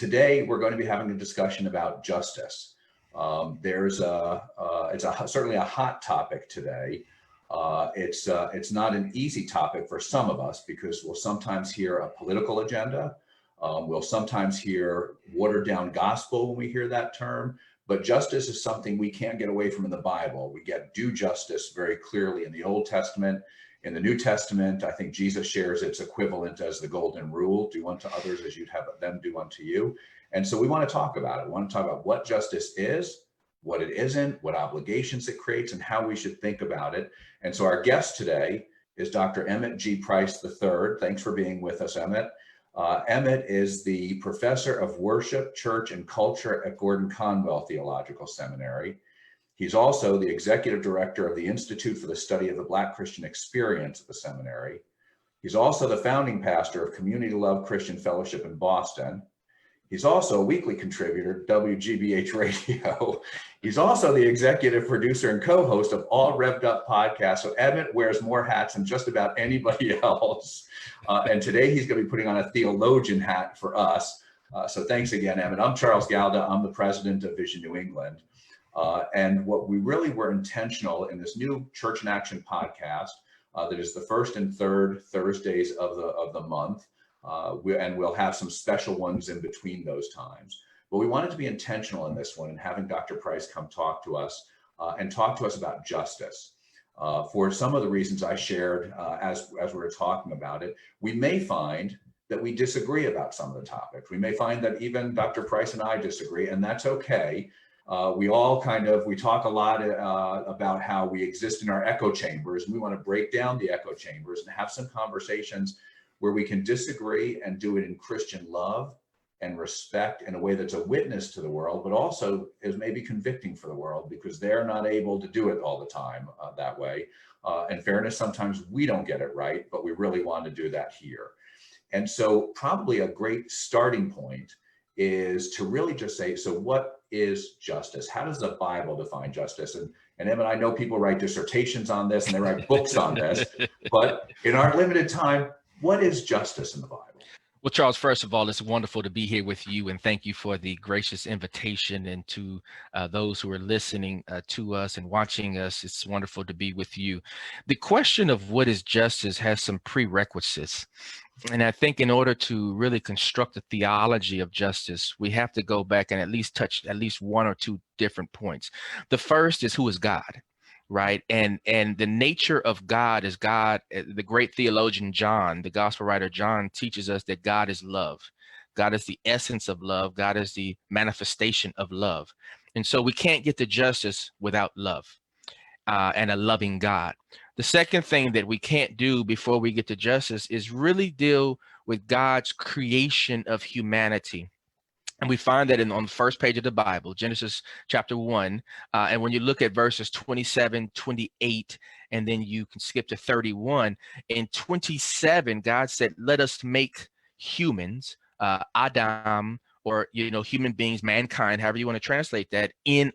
Today, we're going to be having a discussion about justice. Certainly a hot topic today. It's not an easy topic for some of us because we'll sometimes hear a political agenda. We'll sometimes hear watered down gospel when we hear that term, but justice is something we can't get away from in the Bible. We get due justice very clearly in the Old Testament. In the New Testament, I think Jesus shares its equivalent as the golden rule: do unto others as you'd have them do unto you. And so we want to talk about it. We want to talk about what justice is, what it isn't, what obligations it creates, and how we should think about it. And so our guest today is Dr. Emmett G. Price III. Thanks for being with us, Emmett. Emmett is the professor of worship, church, and culture at Gordon Conwell Theological Seminary. He's also the executive director of the Institute for the Study of the Black Christian Experience at the seminary. He's also the founding pastor of Community Love Christian Fellowship in Boston. He's also a weekly contributor to WGBH Radio. He's also the executive producer and co-host of All Revved Up podcast. So Emmett wears more hats than just about anybody else. And today he's going to be putting on a theologian hat for us. So thanks again, Emmett. I'm Charles Galda. I'm the president of Vision New England. And what we really were intentional in this new Church in Action podcast that is the first and third Thursdays of the month. And we'll have some special ones in between those times. But we wanted to be intentional in this one and having Dr. Price come talk to us and talk to us about justice. For some of the reasons I shared as we were talking about it, we may find that we disagree about some of the topics. We may find that even Dr. Price and I disagree, and that's okay. We talk a lot about how we exist in our echo chambers, and we want to break down the echo chambers and have some conversations where we can disagree and do it in Christian love and respect in a way that's a witness to the world, but also is maybe convicting for the world because they're not able to do it all the time that way. In fairness, sometimes we don't get it right, but we really want to do that here. And so probably a great starting point is to really just say, so what is justice? How does the Bible define justice? And Emmett, I know people write dissertations on this and they write books on this, but in our limited time, what is justice in the Bible? Well, Charles, first of all, it's wonderful to be here with you, and thank you for the gracious invitation. And to those who are listening to us and watching us, it's wonderful to be with you. The question of what is justice has some prerequisites. And I think in order to really construct a theology of justice, we have to go back and at least touch at least one or two different points. The first is, who is God? Right. And the nature of God is God. The great theologian John, the gospel writer John, teaches us that God is love. God is the essence of love. God is the manifestation of love. And so we can't get to justice without love and a loving God. The second thing that we can't do before we get to justice is really deal with God's creation of humanity. And we find that on the first page of the Bible, Genesis chapter 1. And when you look at verses 27, 28, and then you can skip to 31, in 27, God said, let us make humans, Adam, or, human beings, mankind, however you want to translate that, in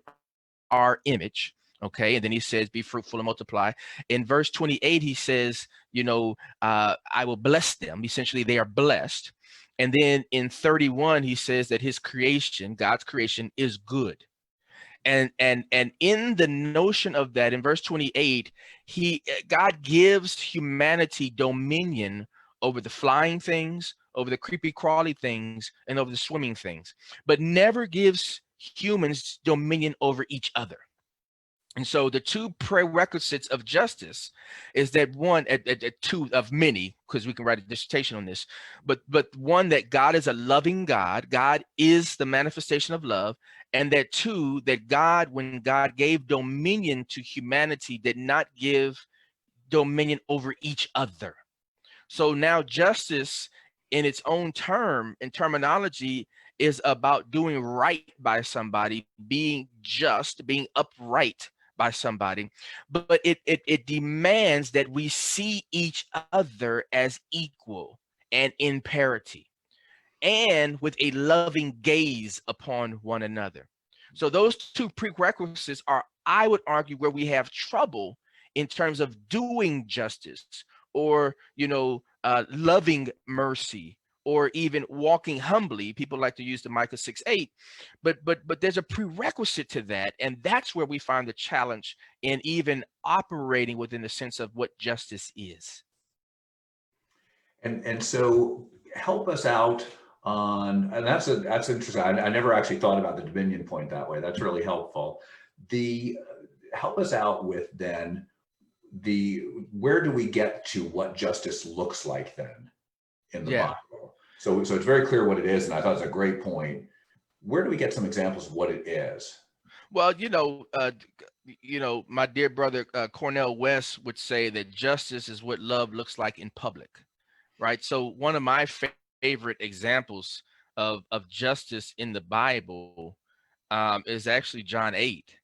our image. Okay. And then he says, be fruitful and multiply. In verse 28, he says, I will bless them. Essentially, they are blessed. And then in 31, he says that his creation, God's creation, is good. And in the notion of that, in verse 28, God gives humanity dominion over the flying things, over the creepy crawly things, and over the swimming things, but never gives humans dominion over each other. And so the two prerequisites of justice is that one, two of many, because we can write a dissertation on this, but one, that God is a loving God. God is the manifestation of love. And that two, that God, when God gave dominion to humanity, did not give dominion over each other. So now justice in its own terminology is about doing right by somebody, being just, being upright by somebody, but it demands that we see each other as equal and in parity and with a loving gaze upon one another. So those two prerequisites are, I would argue, where we have trouble in terms of doing justice or, loving mercy or even walking humbly. People like to use the Micah 6:8, but there's a prerequisite to that, and that's where we find the challenge in even operating within the sense of what justice is. And so help us out on, and that's interesting. I never actually thought about the dominion point that way. That's really helpful. The help us out with then where do we get to what justice looks like then in the Yeah. Bible? So it's very clear what it is, and I thought it was a great point. Where do we get some examples of what it is? Well, my dear brother Cornell West would say that justice is what love looks like in public, right? So one of my favorite examples of justice in the Bible is actually John 8,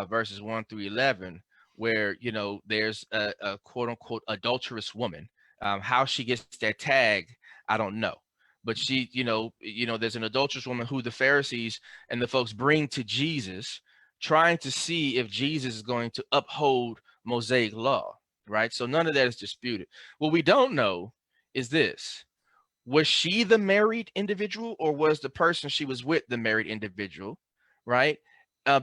verses 1 through 11, where there's a quote unquote adulterous woman. How she gets that tag, I don't know. But she, there's an adulterous woman who the Pharisees and the folks bring to Jesus, trying to see if Jesus is going to uphold Mosaic law, right? So none of that is disputed. What we don't know is this: was she the married individual, or was the person she was with the married individual, right?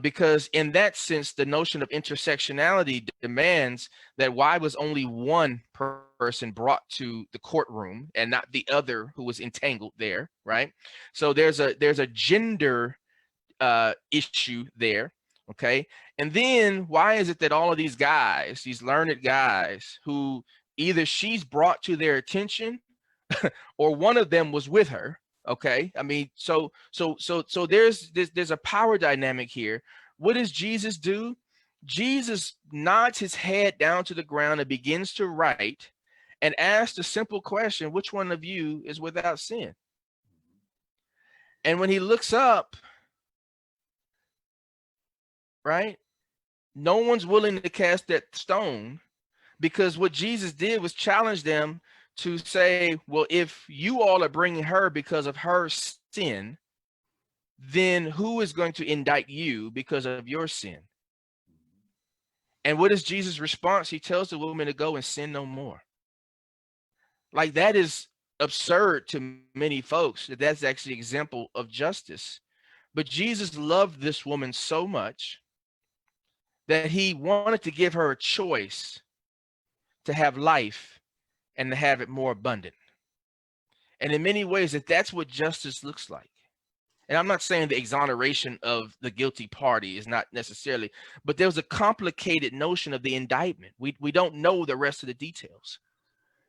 Because in that sense, the notion of intersectionality demands that why was only one person brought to the courtroom and not the other who was entangled there, right? So there's a gender issue there, okay? And then why is it that all of these guys, these learned guys, who either she's brought to their attention or one of them was with her, okay? I mean, so there's a power dynamic here. What does Jesus do? Jesus nods his head down to the ground and begins to write and asks the simple question, which one of you is without sin? And when he looks up, right, no one's willing to cast that stone, because what Jesus did was challenge them to say, well, if you all are bringing her because of her sin, then who is going to indict you because of your sin? And what is Jesus' response? He tells the woman to go and sin no more. Like, that is absurd to many folks, that that's actually an example of justice. But Jesus loved this woman so much that he wanted to give her a choice to have life and to have it more abundant. And in many ways, that's what justice looks like. And I'm not saying the exoneration of the guilty party is not necessarily, but there's a complicated notion of the indictment. We don't know the rest of the details.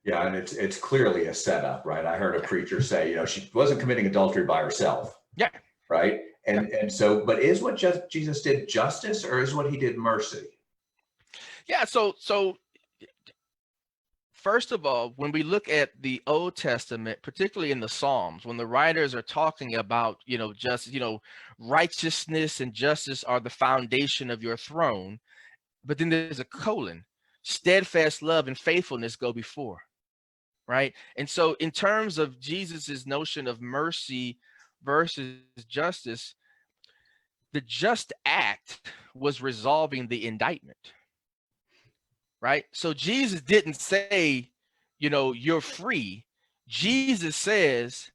Yeah, and it's clearly a setup, right? I heard a preacher say, she wasn't committing adultery by herself. Yeah. Right. And so, but is what Jesus did justice, or is what he did mercy? Yeah. So first of all, when we look at the Old Testament, particularly in the Psalms, when the writers are talking about, righteousness and justice are the foundation of your throne, but then there's a colon, steadfast love and faithfulness go before, right? And so in terms of Jesus's notion of mercy versus justice, the just act was resolving the indictment. Right? So Jesus didn't say, you're free. Jesus says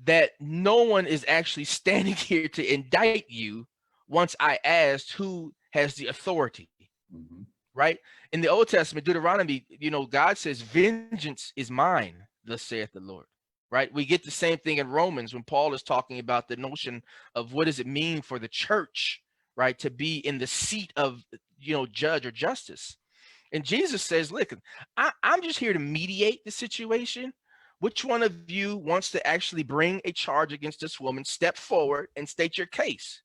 that no one is actually standing here to indict you once I asked who has the authority. Mm-hmm. Right? In the Old Testament, Deuteronomy, God says, vengeance is mine, thus saith the Lord. Right? We get the same thing in Romans when Paul is talking about the notion of what does it mean for the church, right, to be in the seat of, judge or justice. And Jesus says, look, I'm just here to mediate the situation. Which one of you wants to actually bring a charge against this woman? Step forward and state your case.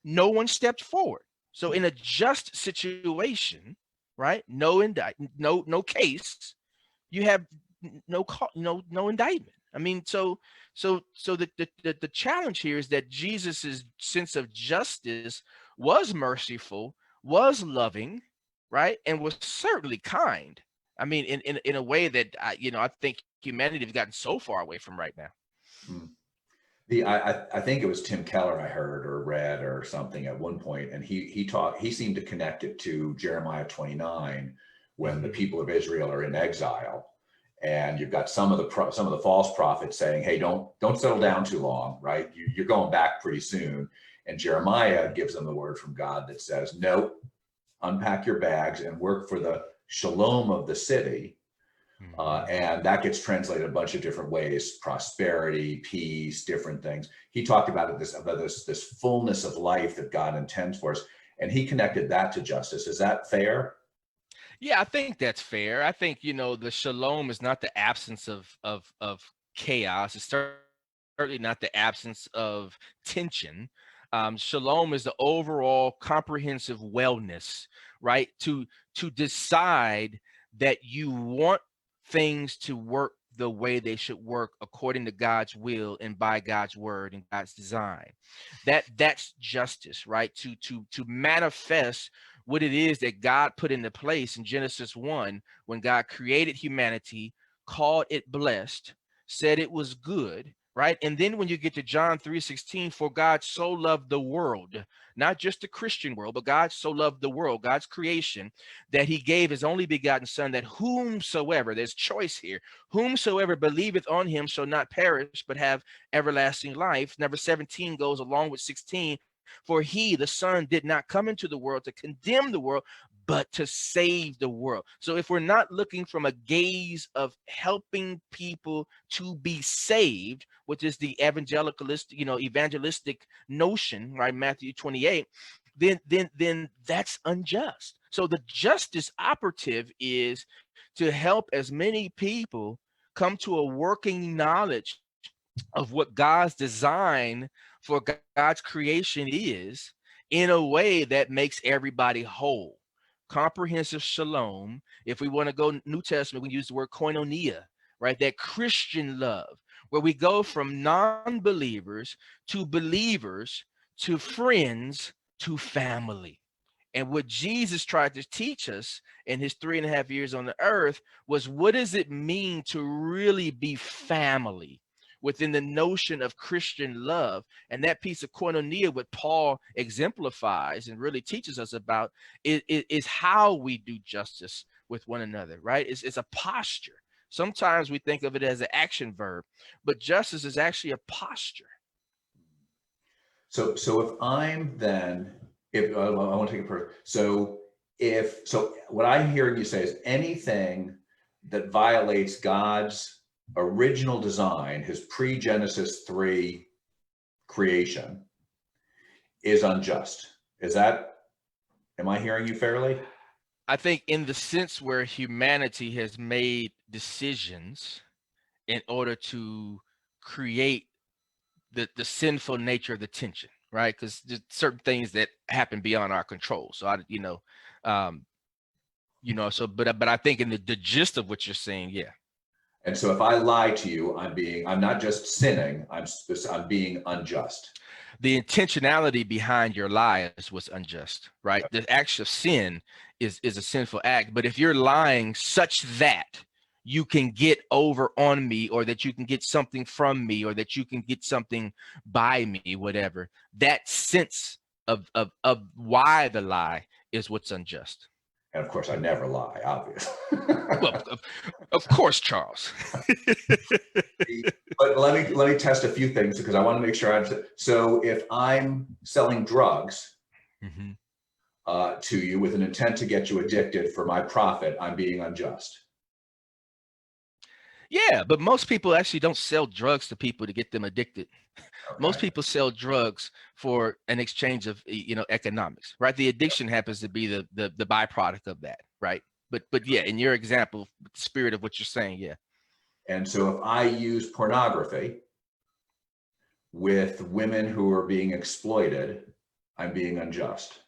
No one stepped forward. So in a just situation, right? No case. You have no indictment. I mean, so the challenge here is that Jesus's sense of justice was merciful, was loving, right, and was certainly kind. I mean, in a way that I think humanity has gotten so far away from right now. I think it was Tim Keller I heard or read or something at one point, and he seemed to connect it to Jeremiah 29 when the people of Israel are in exile. And you've got some of the false prophets saying, hey, don't settle down too long, right? You're going back pretty soon. And Jeremiah gives them the word from God that says, no, unpack your bags and work for the shalom of the city. And that gets translated a bunch of different ways: prosperity, peace, different things. He talked about this fullness of life that God intends for us, and he connected that to justice. Is that fair? Yeah, I think that's fair. I think, the shalom is not the absence of chaos. It's certainly not the absence of tension. Shalom is the overall comprehensive wellness, right? To decide that you want things to work the way they should work according to God's will and by God's word and God's design. That's justice, right? To manifest what it is that God put into place in Genesis 1 when God created humanity, called it blessed, said it was good, right? And then when you get to John 3:16, for God so loved the world, not just the Christian world, but God so loved the world, God's creation, that he gave his only begotten son, that whomsoever, there's choice here, whomsoever believeth on him shall not perish, but have everlasting life. Number 17 goes along with 16. For he, the son, did not come into the world to condemn the world, but to save the world. So if we're not looking from a gaze of helping people to be saved, which is the evangelistic notion, right? Matthew 28, then that's unjust. So the justice operative is to help as many people come to a working knowledge of what God's design for God's creation is, in a way that makes everybody whole. Comprehensive shalom. If we want to go New Testament, we use the word koinonia, right? That Christian love, where we go from non-believers to believers to friends to family. And what Jesus tried to teach us in his 3.5 years on the earth was, what does it mean to really be family within the notion of Christian love? And that piece of koinonia, what Paul exemplifies and really teaches us about, is how we do justice with one another, right? It's a posture. Sometimes we think of it as an action verb, but justice is actually a posture. So if I'm then, if I want to take a person, so what I'm hearing you say is anything that violates God's original design, his pre-Genesis 3 creation, is unjust. Am I hearing you fairly? I think in the sense where humanity has made decisions in order to create the sinful nature of the tension, right? Because there's certain things that happen beyond our control. So but I think in the gist of what you're saying, yeah. And so if I lie to you, I'm not just sinning, I'm being unjust. The intentionality behind your lie is what's unjust, right? The act of sin is a sinful act. But if you're lying such that you can get over on me, or that you can get something from me, or that you can get something by me, whatever, that sense of why the lie is what's unjust. And of course, I never lie, obviously. Well, of course, Charles. But let me test a few things, because I want to make sure so if I'm selling drugs to you with an intent to get you addicted for my profit, I'm being unjust. Yeah, but most people actually don't sell drugs to people to get them addicted. Okay. Most people sell drugs for an exchange of economics, right? The addiction happens to be the byproduct of that, right? But yeah, in your example, the spirit of what you're saying, yeah. And so if I use pornography with women who are being exploited, I'm being unjust.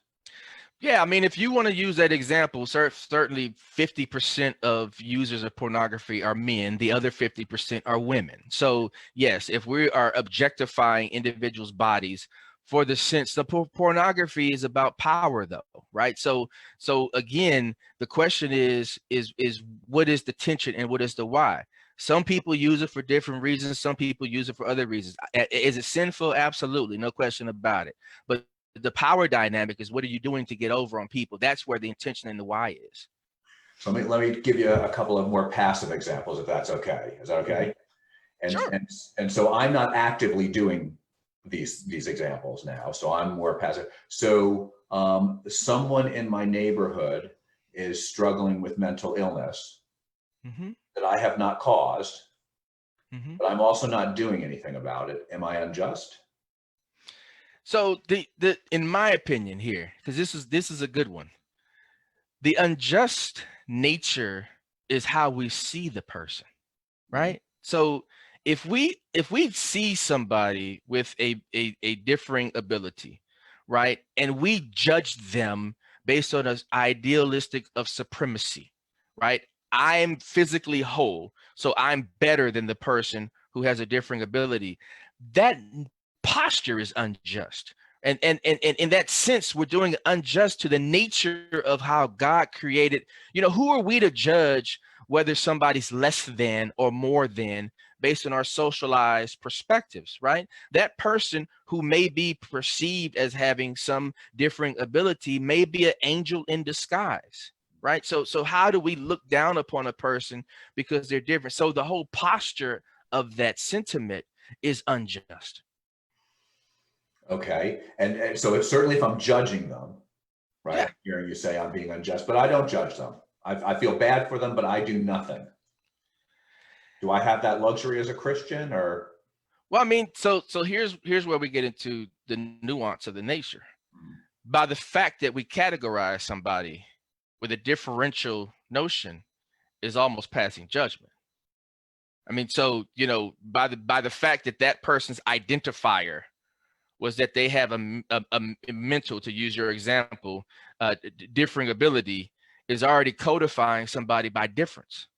Yeah, I mean, if you want to use that example, certainly 50% of users of pornography are men, the other 50% are women. So yes, if we are objectifying individuals' bodies for the sense, the pornography is about power though, right? So again, the question is what is the tension and what is the why? Some people use it for different reasons. Some people use it for other reasons. Is it sinful? Absolutely, no question about it. But the power dynamic is, what are you doing to get over on people? That's where the intention and the why is. So let me give you a couple of more passive examples, if that's okay. Is that okay? And Sure. and so I'm not actively doing these examples now, so I'm more passive. So someone in my neighborhood is struggling with mental illness Mm-hmm. that I have not caused, Mm-hmm. but I'm also not doing anything about it. Am I unjust? So the in my opinion here, because this is a good one. The unjust nature is how we see the person, Mhm. right? So if we see somebody with a differing ability, right, and we judge them based on an idealistic of supremacy, right? I'm physically whole, so I'm better than the person who has a differing ability. That posture is unjust. And in that sense, we're doing unjust to the nature of how God created. Who are we to judge whether somebody's less than or more than based on our socialized perspectives, right? That person who may be perceived as having some differing ability may be an angel in disguise, right? So how do we look down upon a person because they're different? So the whole posture of that sentiment is unjust. Okay. And so it's certainly if I'm judging them, right? Yeah. I'm hearing you say I'm being unjust, but I don't judge them. I feel bad for them, but I do nothing. Do I have that luxury as a Christian or? Well, I mean, so here's where we get into the nuance of the nature. By the fact that we categorize somebody with a differential notion is almost passing judgment. I mean, so by the fact that that person's identifier was that they have a mental, to use your example, differing ability, is already codifying somebody by difference,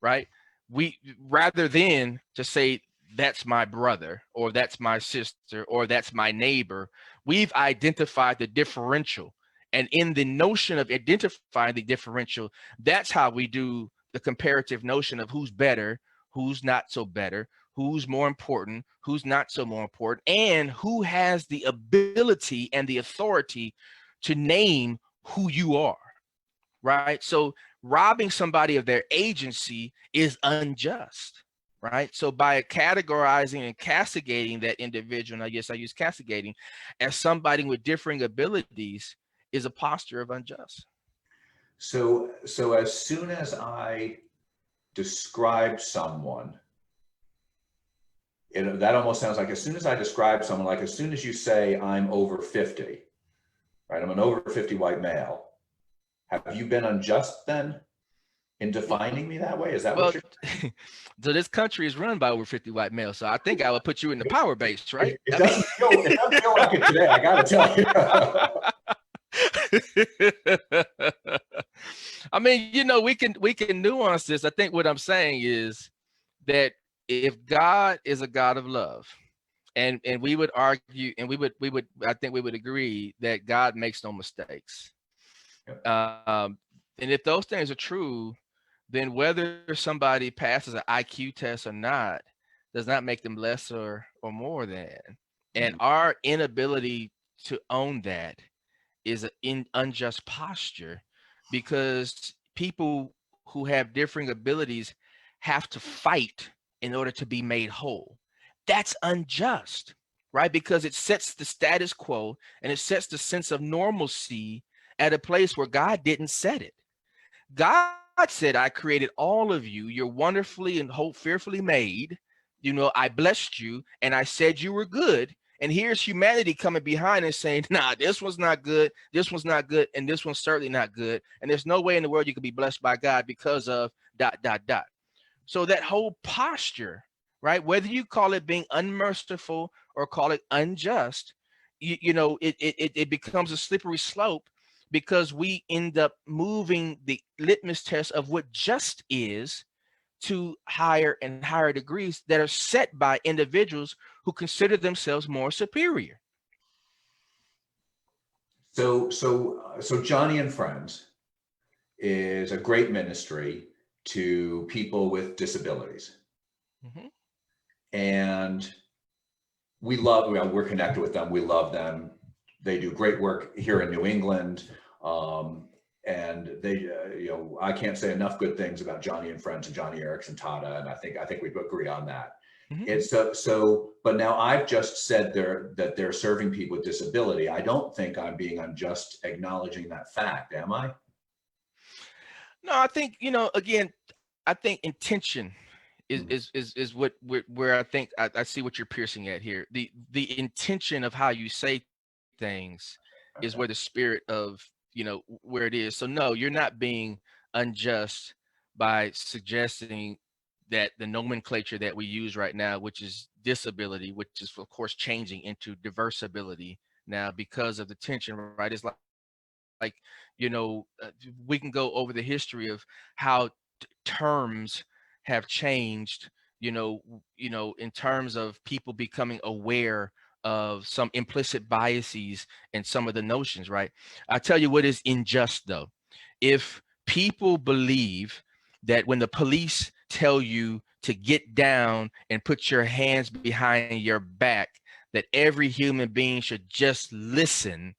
right? We rather than to say that's my brother or that's my sister or that's my neighbor, we've identified the differential. And in the notion of identifying the differential, that's how we do the comparative notion of who's better, who's not so better, who's more important, who's not so more important, and who has the ability and the authority to name who you are, right? So robbing somebody of their agency is unjust, right? So by categorizing and castigating that individual, and I guess I use castigating, as somebody with differing abilities is a posture of unjust. So as soon as I describe someone, that almost sounds like as soon as I describe someone, like as soon as you say I'm over 50, right? I'm an over 50 white male. Have you been unjust then in defining me that way? Is that what Well, you're? so this country is run by over 50 white males. So I think I would put you in the power base, right? It I mean, doesn't feel like it today. I got to tell you. I mean, we can nuance this. I think what I'm saying is that if God is a God of love, and we would argue, and we would I think we would agree that God makes no mistakes. Yep. And if those things are true, then whether somebody passes an IQ test or not does not make them less or more than. And Mhm. our inability to own that is an unjust posture, because people who have differing abilities have to fight in order to be made whole. That's unjust, right? Because it sets the status quo and it sets the sense of normalcy at a place where God didn't set it. God said, I created all of you. You're wonderfully and fearfully made. I blessed you and I said you were good. And here's humanity coming behind and saying, nah, this one's not good. This one's not good. And this one's certainly not good. And there's no way in the world you can be blessed by God because of dot, dot, dot. So that whole posture, right? Whether you call it being unmerciful or call it unjust, it becomes a slippery slope, because we end up moving the litmus test of what just is to higher and higher degrees that are set by individuals who consider themselves more superior. So Johnny and Friends is a great ministry to people with disabilities. Mhm. And we're connected with them. We love them. They do great work here in New England. and they, I can't say enough good things about Johnny and Friends and Johnny Erickson Tata, and I think we agree on that. Mhm. It's but now I've just said that they're serving people with disability. I don't think I'm being unjust acknowledging that fact, am I? No, I think, again, I think intention is Mm, is what where I think I see what you're piercing at here. The intention of how you say things is okay. where the spirit of, where it is. So no, you're not being unjust by suggesting that the nomenclature that we use right now, which is disability, which is of course changing into diversability now because of the tension, right? It's like we can go over the history of how terms have changed, in terms of people becoming aware of some implicit biases and some of the notions, right? I tell you what is unjust though. If people believe that when the police tell you to get down and put your hands behind your back, that every human being should just listen,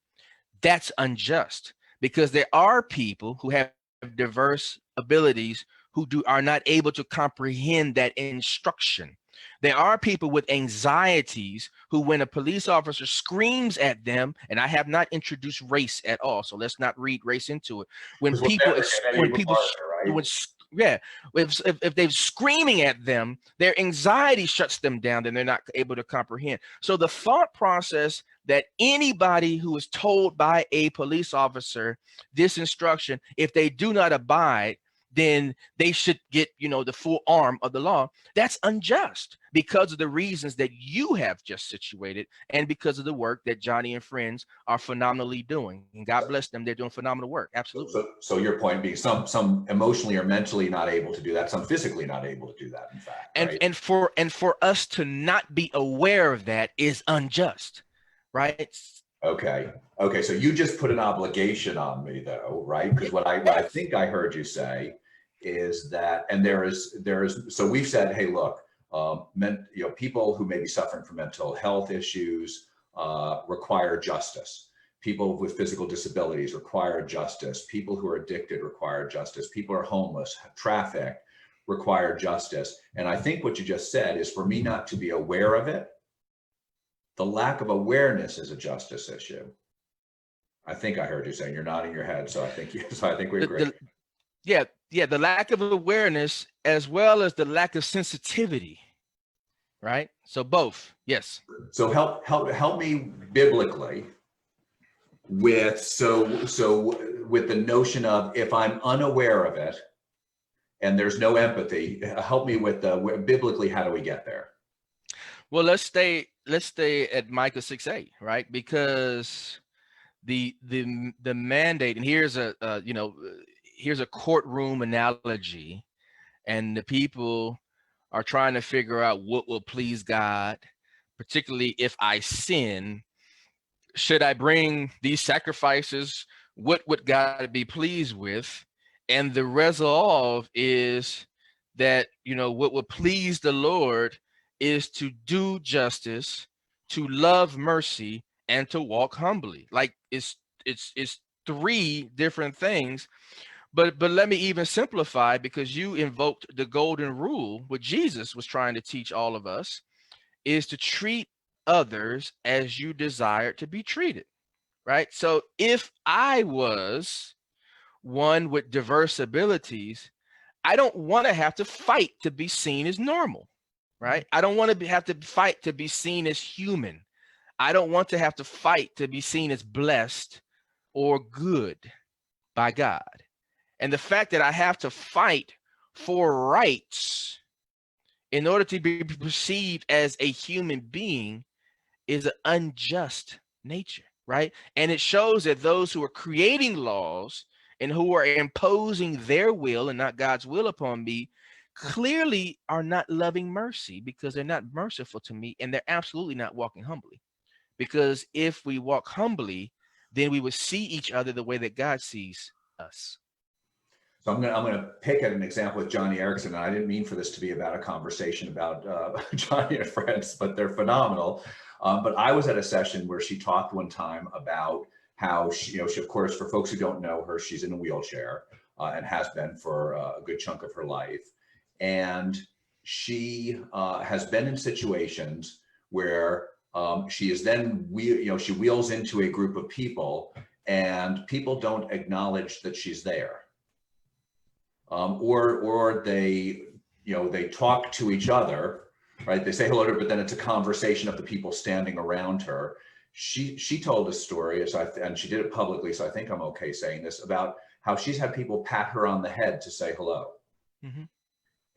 that's unjust, because there are people who have diverse abilities who are not able to comprehend that instruction. There are people with anxieties who, when a police officer screams at them, and I have not introduced race at all, so let's not read race into it. When Because we'll people never get any when people farther, right? when yeah, if they're screaming at them, their anxiety shuts them down, then they're not able to comprehend. So the thought process that anybody who is told by a police officer this instruction, if they do not abide, then they should get, the full arm of the law. That's unjust because of the reasons that you have just situated, and because of the work that Johnny and Friends are phenomenally doing. And God bless them, they're doing phenomenal work. Absolutely. So your point being some emotionally or mentally not able to do that, some physically not able to do that, in fact, And right? for us to not be aware of that is unjust, right? Okay. Okay. So you just put an obligation on me though, right? Because what I Yes. think I heard you say is that, and so we've said, hey, look, people who may be suffering from mental health issues require justice. People with physical disabilities require justice. People who are addicted require justice. People who are homeless, trafficked, require justice. And I think what you just said is for me not to be aware of it, the lack of awareness is a justice issue. I think I heard you saying, you're nodding your head, so I think we The, agree. the, yeah, the lack of awareness as well as the lack of sensitivity, right? So both, yes. So help me biblically with the notion of, if I'm unaware of it and there's no empathy, help me with biblically, how do we get there? Well, let's stay at Micah 6:8, right? Because the mandate, and here's a courtroom analogy, and the people are trying to figure out what will please God, particularly if I sin. Should I bring these sacrifices? What would God be pleased with? And the resolve is that, what would please the Lord is to do justice, to love mercy, and to walk humbly. Like it's three different things. But let me even simplify, because you invoked the golden rule, what Jesus was trying to teach all of us is to treat others as you desire to be treated, right? So if I was one with diverse abilities, I don't want to have to fight to be seen as normal, right? I don't want to have to fight to be seen as human. I don't want to have to fight to be seen as blessed or good by God. And the fact that I have to fight for rights in order to be perceived as a human being is an unjust nature, right? And it shows that those who are creating laws and who are imposing their will and not God's will upon me clearly are not loving mercy, because they're not merciful to me, and they're absolutely not walking humbly. Because if we walk humbly, then we would see each other the way that God sees us. So I'm gonna pick at an example with Johnny Erickson. And I didn't mean for this to be about a conversation about Johnny and Friends, but they're phenomenal. But I was at a session where she talked one time about how she, of course, for folks who don't know her, she's in a wheelchair and has been for a good chunk of her life. And she has been in situations where she is then, she wheels into a group of people and people don't acknowledge that she's there. Or they, they talk to each other, right? They say hello to her, but then it's a conversation of the people standing around her. She told a story, and she did it publicly, so I think I'm okay saying this, about how she's had people pat her on the head to say hello. Mm-hmm.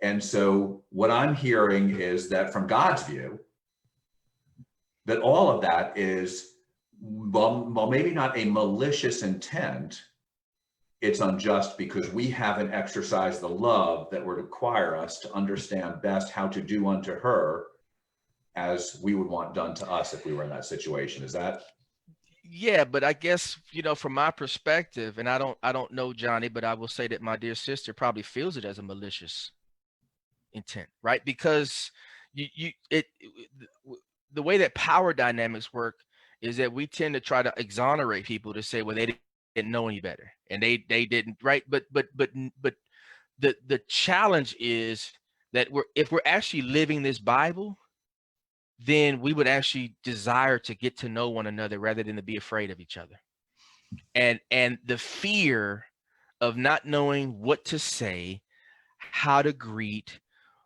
And so what I'm hearing is that from God's view, that all of that is, well, maybe not a malicious intent, it's unjust because we haven't exercised the love that would require us to understand best how to do unto her as we would want done to us if we were in that situation. Is that? Yeah, but I guess, from my perspective, and I don't know Johnny, but I will say that my dear sister probably feels it as a malicious intent, right? Because the way that power dynamics work is that we tend to try to exonerate people to say, well, they didn't know any better and they didn't, right? But the challenge is that if we're actually living this Bible, then we would actually desire to get to know one another rather than to be afraid of each other. And the fear of not knowing what to say, how to greet,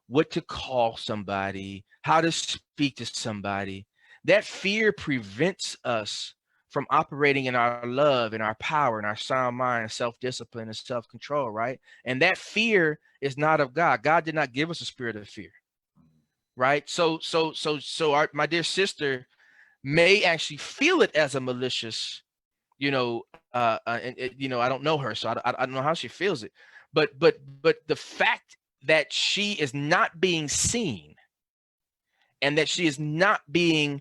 what to call somebody, how to speak to somebody, that fear prevents us from operating in our love and our power and our sound mind, self-discipline and self-control, right? And that fear is not of God. God did not give us a spirit of fear, right? So my dear sister may actually feel it as a malicious, I don't know her, so I don't know how she feels it, but the fact that she is not being seen and that she is not being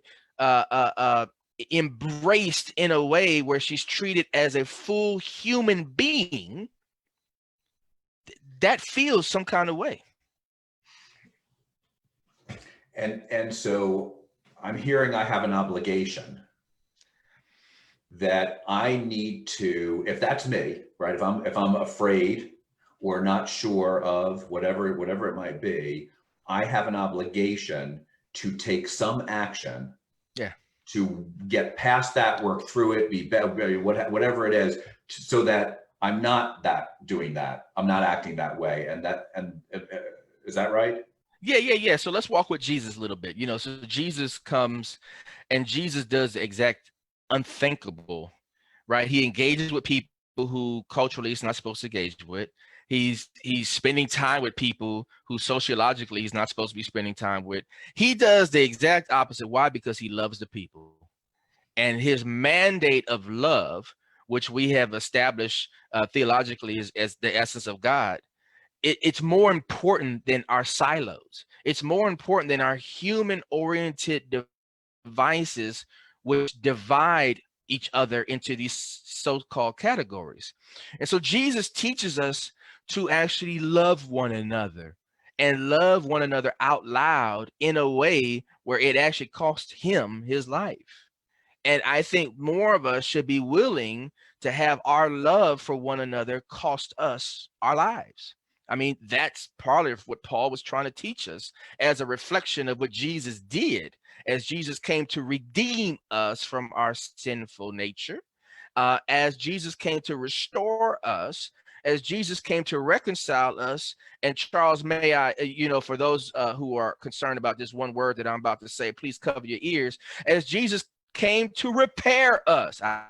embraced in a way where she's treated as a full human being, that feels some kind of way. And so I'm hearing I have an obligation that I need to, if that's me, right? If I'm afraid or not sure of whatever it might be, I have an obligation to take some action. Yeah. To get past that, work through it, be better, whatever it is, so that I'm not doing that. I'm not acting that way. And is that right? Yeah. So let's walk with Jesus a little bit. So Jesus comes and Jesus does the exact unthinkable, right? He engages with people who culturally he's not supposed to engage with. He's spending time with people who sociologically he's not supposed to be spending time with. He does the exact opposite. Why? Because he loves the people. And his mandate of love, which we have established theologically as the essence of God, it's more important than our silos. It's more important than our human-oriented devices, which divide each other into these so-called categories. And so Jesus teaches us to actually love one another and love one another out loud in a way where it actually cost him his life. And I think more of us should be willing to have our love for one another cost us our lives. I mean, that's part of what Paul was trying to teach us as a reflection of what Jesus did, as Jesus came to redeem us from our sinful nature, as Jesus came to restore us, as Jesus came to reconcile us. And Charles, may I, for those who are concerned about this one word that I'm about to say, please cover your ears. As Jesus came to repair us. I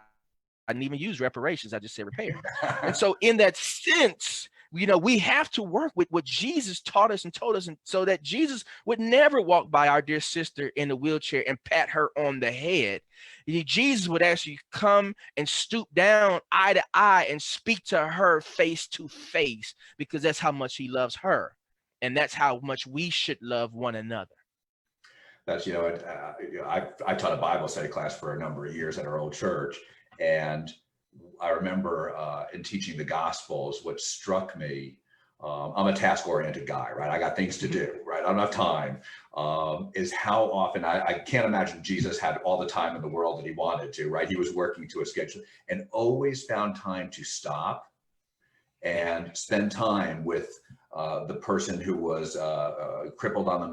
didn't even use reparations. I just said repair. And so in that sense, we have to work with what Jesus taught us and told us, and so that Jesus would never walk by our dear sister in a wheelchair and pat her on the head. Jesus would actually come and stoop down eye to eye and speak to her face to face, because that's how much he loves her. And that's how much we should love one another. That's, I taught a Bible study class for a number of years at our old church. And I remember in teaching the Gospels, what struck me, I'm a task-oriented guy, right? I got things to do, right? right? I don't have time. Is how often I can't imagine Jesus had all the time in the world that he wanted to, right? He was working to a schedule and always found time to stop and spend time with the person who was crippled on the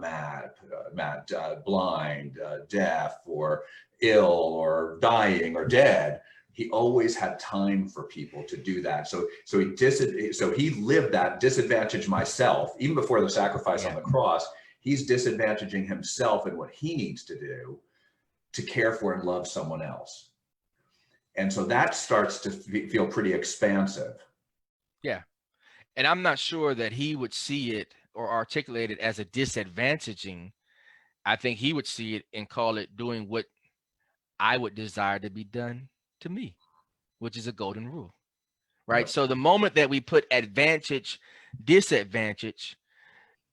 mat, blind, deaf, or ill, or dying, or dead. He always had time for people to do that. So he lived that disadvantage myself, even before the sacrifice on the cross. He's disadvantaging himself in what he needs to do to care for and love someone else. And so that starts to feel pretty expansive. Yeah. And I'm not sure that he would see it or articulate it as a disadvantaging. I think he would see it and call it doing what I would desire to be done to me, which is a golden rule, right? Yep. So the moment that we put advantage, disadvantage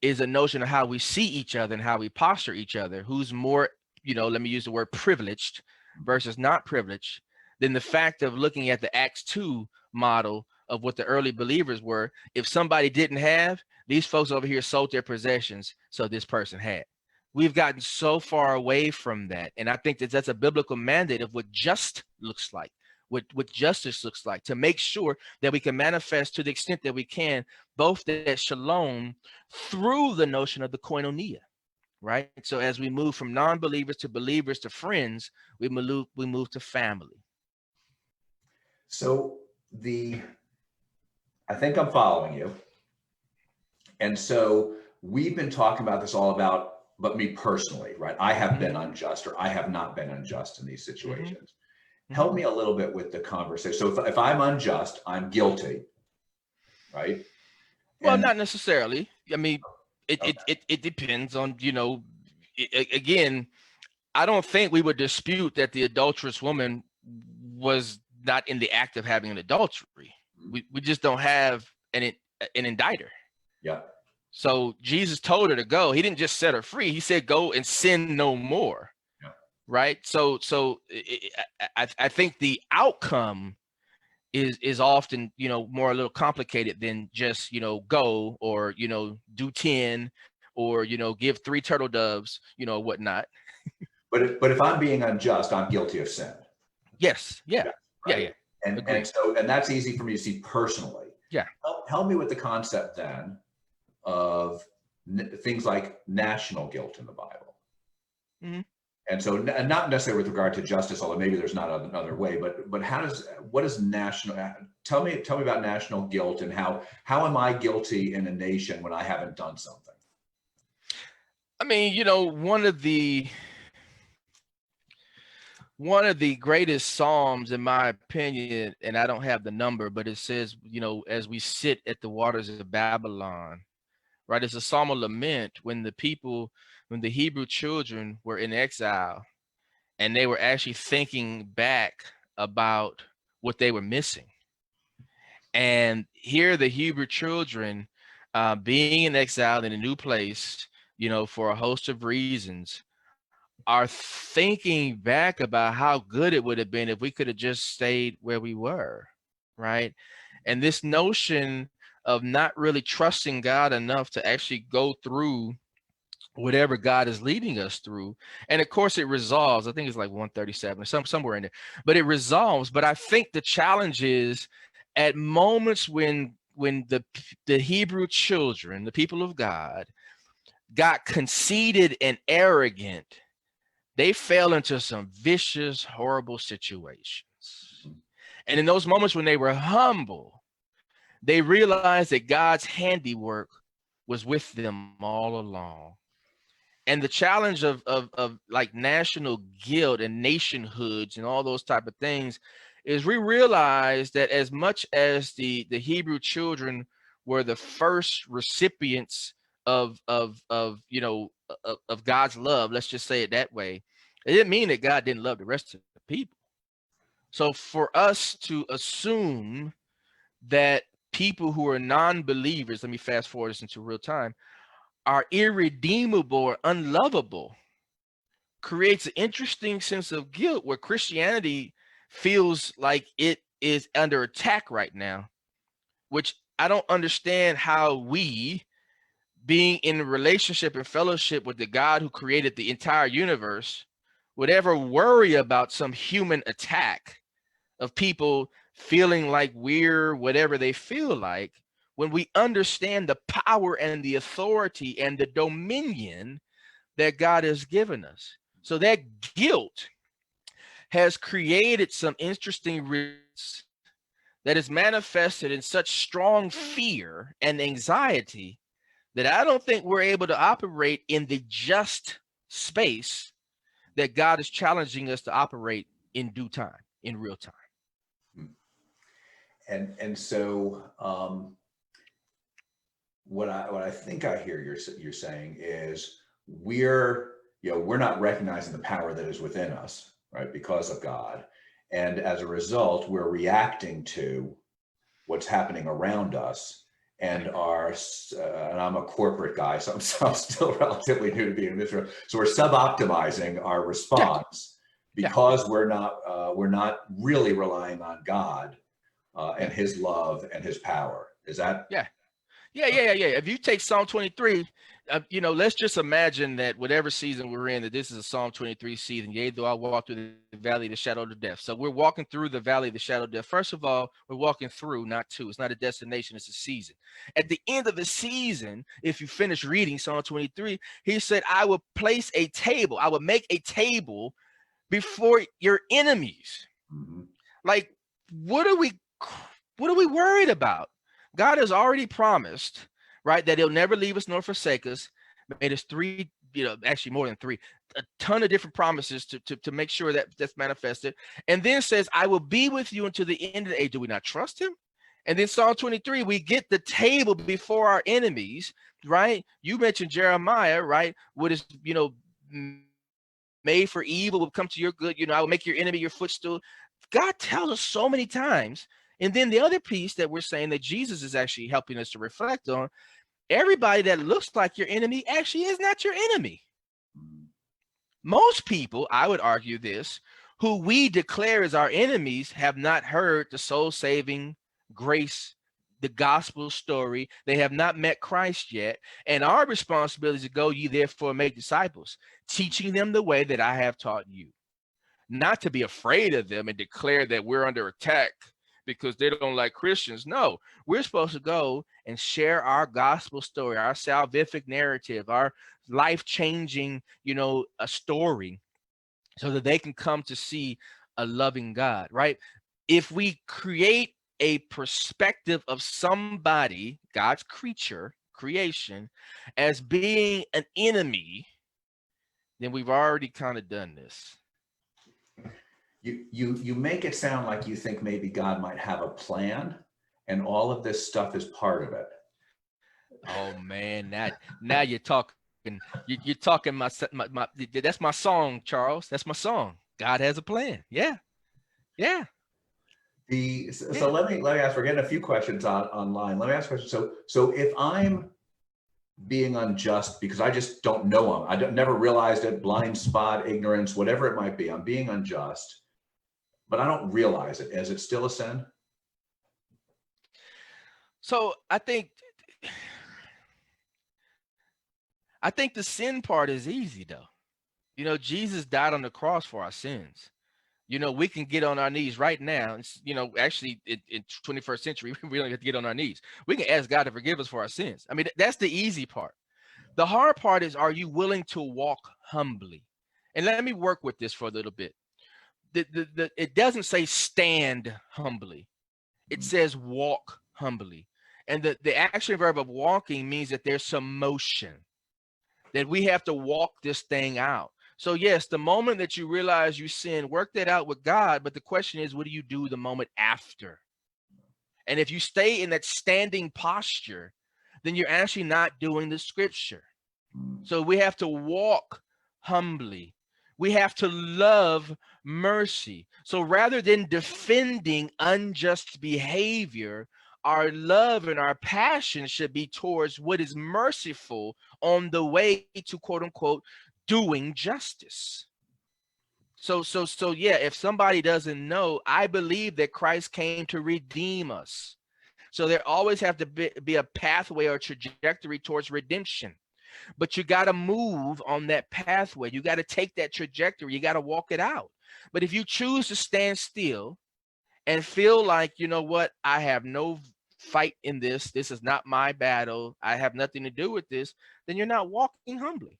is a notion of how we see each other and how we posture each other, who's more, let me use the word privileged versus not privileged, then the fact of looking at the Acts 2 model of what the early believers were. If somebody didn't have, these folks over here sold their possessions, so this person had. We've gotten so far away from that. And I think that that's a biblical mandate of what just looks like, what justice looks like, to make sure that we can manifest to the extent that we can, both that shalom through the notion of the koinonia, right? So as we move from non-believers to believers to friends, we move to family. So I think I'm following you. And so we've been talking about this all about, but me personally, right? I have been unjust, or I have not been unjust in these situations. Help me a little bit with the conversation. So if I'm unjust, I'm guilty, right? Well, not necessarily. I mean, it depends on, again, I don't think we would dispute that the adulterous woman was not in the act of having an adultery. We just don't have an indicter. Yeah. So Jesus told her to go. He didn't just set her free. He said, go and sin no more. Yeah. Right. So I think the outcome is often, more a little complicated than just, go, or, do 10, or, give 3 turtle doves, whatnot. But if I'm being unjust, I'm guilty of sin. Yes. Yeah. Right? Yeah. And that's easy for me to see personally. Yeah. Help me with the concept then of things like national guilt in the Bible. Mm-hmm. And so, not necessarily with regard to justice, although maybe there's not another way, but what is national? Tell me about national guilt, and how am I guilty in a nation when I haven't done something? I mean, one of the greatest Psalms, in my opinion, and I don't have the number, but it says, as we sit at the waters of Babylon, right? It's a Psalm of lament when the Hebrew children were in exile, and they were actually thinking back about what they were missing. And here the Hebrew children, being in exile in a new place, for a host of reasons, are thinking back about how good it would have been if we could have just stayed where we were, right? And this notion of not really trusting God enough to actually go through whatever God is leading us through. And of course it resolves. I think it's like 137 or somewhere in there, but it resolves. But I think the challenge is at moments when the Hebrew children, the people of God, got conceited and arrogant, they fell into some vicious, horrible situations. And in those moments when they were humble, they realized that God's handiwork was with them all along. And the challenge of like national guilt and nationhoods and all those type of things is we realize that as much as the Hebrew children were the first recipients of God's love, let's just say it that way, it didn't mean that God didn't love the rest of the people. So for us to assume that people who are non-believers, let me fast forward this into real time, are irredeemable or unlovable creates an interesting sense of guilt where Christianity feels like it is under attack right now, which I don't understand how we, being in relationship and fellowship with the God who created the entire universe, would ever worry about some human attack of people feeling like we're whatever they feel like, when we understand the power and the authority and the dominion that God has given us. So that guilt has created some interesting risks that is manifested in such strong fear and anxiety that I don't think we're able to operate in the just space that God is challenging us to operate in due time, in real time. And so what I think I hear you're saying is we're not recognizing the power that is within us, right, because of God, and as a result we're reacting to what's happening around us, and and I'm a corporate guy, so I'm still relatively new to being in this room, so we're suboptimizing our response because we're not really relying on God and His love and His power. Is that? Yeah. If you take Psalm 23, let's just imagine that whatever season we're in, that this is a Psalm 23 season. Yea, though I walk through the valley of the shadow of death. So we're walking through the valley of the shadow of death. First of all, we're walking through, not to. It's not a destination, it's a season. At the end of the season, if you finish reading Psalm 23, he said, I will place a table. I will make a table before your enemies. Mm-hmm. Like, what are we worried about? God has already promised, right, that He'll never leave us nor forsake us. Made us three, actually more than three, a ton of different promises to make sure that that's manifested. And then says, I will be with you until the end of the age. Do we not trust Him? And then Psalm 23, we get the table before our enemies, right? You mentioned Jeremiah, right? What is, made for evil will come to your good. I will make your enemy your footstool. God tells us so many times. And then the other piece that we're saying that Jesus is actually helping us to reflect on, everybody that looks like your enemy actually is not your enemy. Most people, I would argue this, who we declare as our enemies have not heard the soul-saving grace, the gospel story. They have not met Christ yet. And our responsibility is to go ye therefore make disciples, teaching them the way that I have taught you. Not to be afraid of them and declare that we're under attack because they don't like Christians. No, we're supposed to go and share our gospel story, our salvific narrative, our life-changing, a story, so that they can come to see a loving God, right? If we create a perspective of somebody, God's creation, as being an enemy, then we've already kind of done this. You make it sound like you think maybe God might have a plan, and all of this stuff is part of it. Oh man, now you're talking. You're talking my that's my song, Charles. That's my song. God has a plan. Yeah. So let me ask. We're getting a few questions online. Let me ask a question. So if I'm being unjust because I just don't know Him, I never realized it, blind spot, ignorance, whatever it might be, I'm being unjust, but I don't realize it. Is it still a sin? So I think the sin part is easy though. Jesus died on the cross for our sins. We can get on our knees right now. Actually in 21st century, we don't have to get on our knees. We can ask God to forgive us for our sins. I mean, that's the easy part. The hard part is, are you willing to walk humbly? And let me work with this for a little bit. It doesn't say stand humbly. It says walk humbly. And the action verb of walking means that there's some motion, that we have to walk this thing out. So yes, the moment that you realize you sin, work that out with God. But the question is, what do you do the moment after? And if you stay in that standing posture, then you're actually not doing the scripture. So we have to walk humbly. We have to love mercy. So rather than defending unjust behavior, our love and our passion should be towards what is merciful on the way to, quote unquote, doing justice. So yeah, if somebody doesn't know, I believe that Christ came to redeem us. So there always have to be a pathway or trajectory towards redemption. But you got to move on that pathway. You got to take that trajectory. You got to walk it out. But if you choose to stand still and feel like, you know what, I have no fight in this, this is not my battle, I have nothing to do with this, then you're not walking humbly.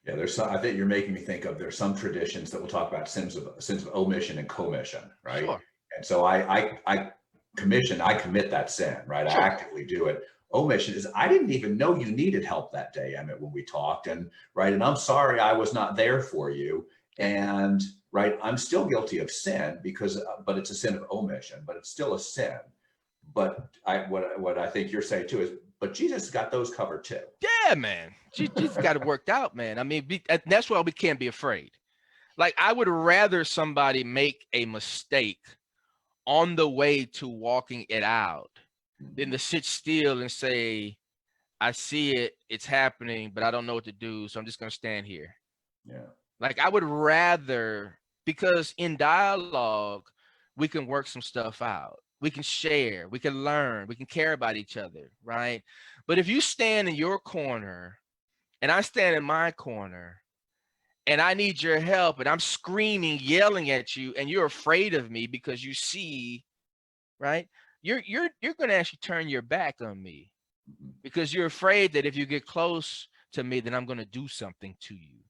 Yeah, there's some, I think you're making me think of, there's some traditions that will talk about sins of omission and commission, right? Sure. And so I commit that sin, right? I Sure. actively do it. Omission is, I didn't even know you needed help that day, Emmett, when we talked, and right, and I'm sorry I was not there for you, and right, I'm still guilty of sin because, but it's a sin of omission, but it's still a sin. But what I think you're saying too is, but Jesus got those covered too. Yeah, man. Jesus got it worked out, man. I mean, that's why we can't be afraid. Like, I would rather somebody make a mistake on the way to walking it out than to sit still and say, I see it, it's happening, but I don't know what to do, so I'm just going to stand here. Yeah. Like, I would rather, because in dialogue, we can work some stuff out. We can share, we can learn, we can care about each other, right? But if you stand in your corner and I stand in my corner and I need your help and I'm screaming, yelling at you, and you're afraid of me because you see, right? You're going to actually turn your back on me because you're afraid that if you get close to me, then I'm going to do something to you.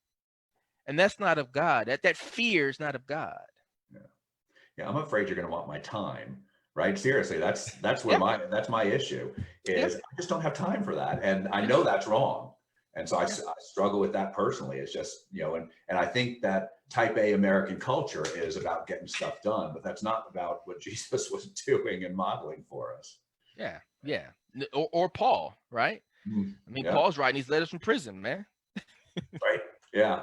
And that's not of God. That fear is not of God. Yeah, I'm afraid you're going to want my time, right? Seriously, that's where that's my issue is, I just don't have time for that, and I know that's wrong, and so I struggle with that personally. It's just, you know, and I think that type A American culture is about getting stuff done, but that's not about what Jesus was doing and modeling for us. Yeah. Or Paul, right? I mean, Paul's writing these letters from prison, man. Right. Yeah,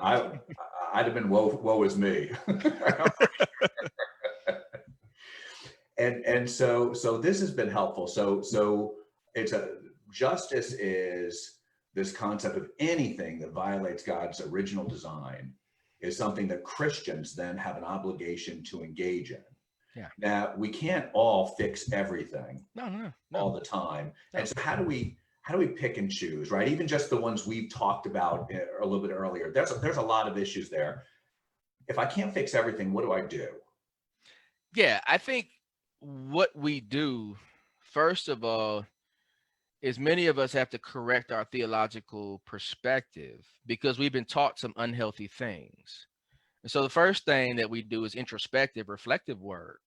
I'd have been woe is me. And so this has been helpful. So it's justice is this concept of anything that violates God's original design is something that Christians then have an obligation to engage in. Yeah. Now, we can't all fix everything No. all the time. No. And so how do we pick and choose, right? Even just the ones we've talked about a little bit earlier, there's a lot of issues there. If I can't fix everything, what do I do? Yeah, I think what we do, first of all, is many of us have to correct our theological perspective because we've been taught some unhealthy things. And so the first thing that we do is introspective, reflective work.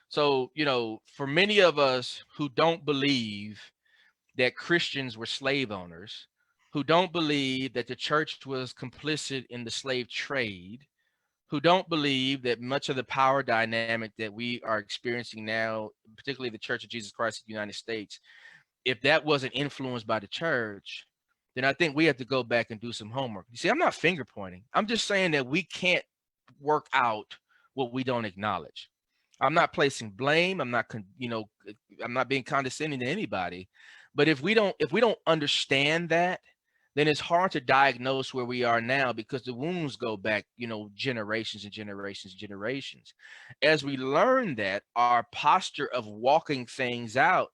So, you know, for many of us who don't believe that Christians were slave owners, who don't believe that the church was complicit in the slave trade, who don't believe that much of the power dynamic that we are experiencing now, particularly the Church of Jesus Christ of the United States, if that wasn't influenced by the church, then I think we have to go back and do some homework. You see, I'm not finger pointing. I'm just saying that we can't work out what we don't acknowledge. I'm not placing blame. I'm not, I'm not being condescending to anybody. But if we don't understand that, then it's hard to diagnose where we are now because the wounds go back, generations and generations and generations. As we learn that, our posture of walking things out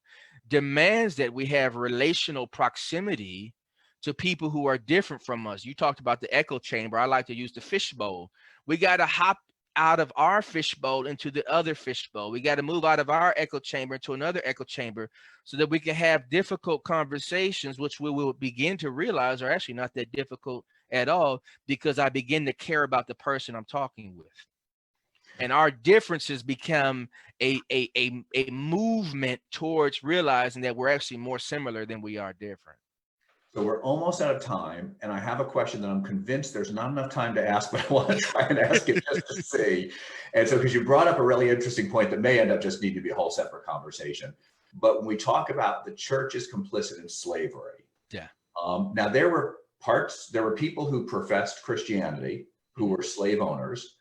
demands that we have relational proximity to people who are different from us. You talked about the echo chamber. I like to use the fishbowl. We got to hop out of our fishbowl into the other fishbowl. We got to move out of our echo chamber into another echo chamber so that we can have difficult conversations, which we will begin to realize are actually not that difficult at all because I begin to care about the person I'm talking with. And our differences become a movement towards realizing that we're actually more similar than we are different. So we're almost out of time, and I have a question that I'm convinced there's not enough time to ask, but I want to try and ask it just to see. And so, because you brought up a really interesting point that may end up just need to be a whole separate conversation. But when we talk about the church is complicit in slavery, now there were people who professed Christianity who were slave owners.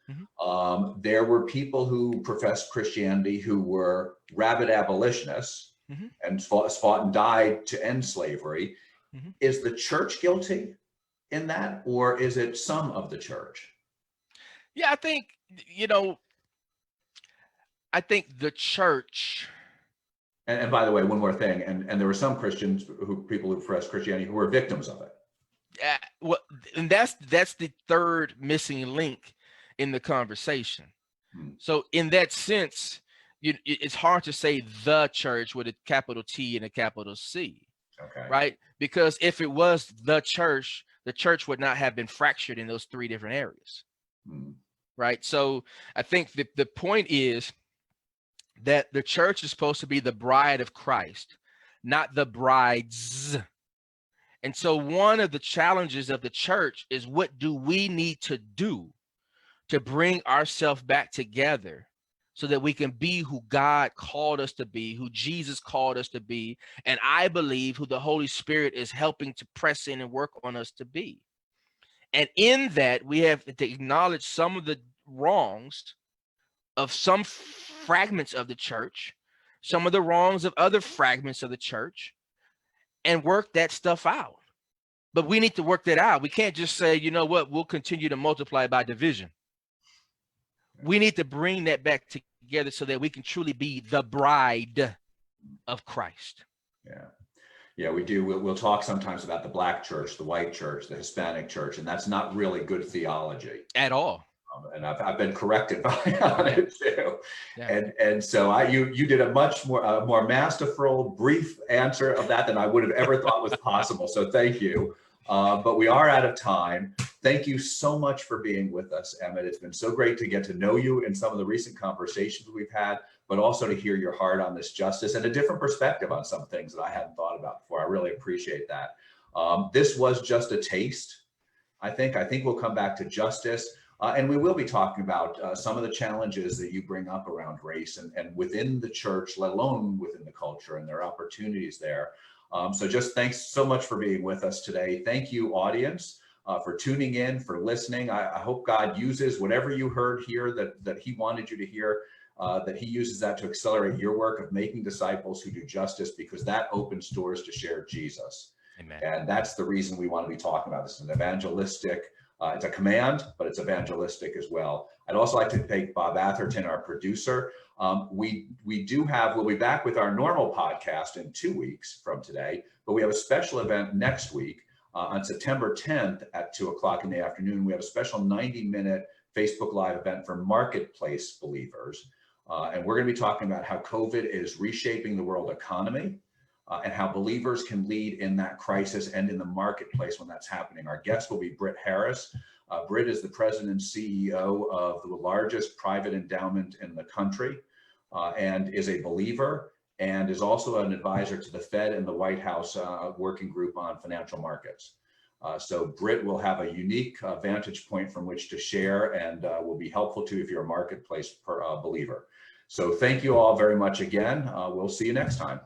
There were people who professed Christianity who were rabid abolitionists and fought and died to end slavery. Is the church guilty in that, or is it some of the church? Yeah, I think, I think the church And by the way, one more thing, and there were some Christians people who profess Christianity who were victims of it. Well, and that's the third missing link in the conversation. So in that sense, it's hard to say the church with a capital T and a capital C, Okay. right? Because if it was the church would not have been fractured in those three different areas, right? So I think the point is that the church is supposed to be the bride of Christ, not the brides. And so one of the challenges of the church is, what do we need to do to bring ourselves back together so that we can be who God called us to be, who Jesus called us to be, and I believe who the Holy Spirit is helping to press in and work on us to be. And in that, we have to acknowledge some of the wrongs of some fragments of the church, some of the wrongs of other fragments of the church, and work that stuff out. But we need to work that out. We can't just say, you know what, we'll continue to multiply by division. We need to bring that back together so that we can truly be the bride of Christ. Yeah, we do. We'll talk sometimes about the Black church, the white church, the Hispanic church, and that's not really good theology at all. And I've been corrected on it too. Yeah. And so you did a much more masterful, brief answer of that than I would have ever thought was possible. So thank you. But we are out of time. Thank you so much for being with us, Emmett. It's been so great to get to know you in some of the recent conversations we've had, but also to hear your heart on this justice and a different perspective on some things that I hadn't thought about before. I really appreciate that. This was just a taste. I think we'll come back to justice. And we will be talking about some of the challenges that you bring up around race and within the church, let alone within the culture, and there are opportunities there. So just thanks so much for being with us today. Thank you, audience, for tuning in, for listening. I hope God uses whatever you heard here that he wanted you to hear, that he uses that to accelerate your work of making disciples who do justice, because that opens doors to share Jesus. Amen. And that's the reason we want to be talking about this. It's an evangelistic, it's a command, but it's evangelistic as well. I'd also like to thank Bob Atherton, our producer. We'll be back with our normal podcast in 2 weeks from today, but we have a special event next week on September 10th at 2:00 in the afternoon. We have a special 90-minute Facebook Live event for marketplace believers. And we're going to be talking about how COVID is reshaping the world economy and how believers can lead in that crisis and in the marketplace when that's happening. Our guest will be Britt Harris. Britt is the president and CEO of the largest private endowment in the country and is a believer and is also an advisor to the Fed and the White House working group on financial markets. So Britt will have a unique vantage point from which to share and will be helpful to you if you're a marketplace believer. So thank you all very much again. We'll see you next time.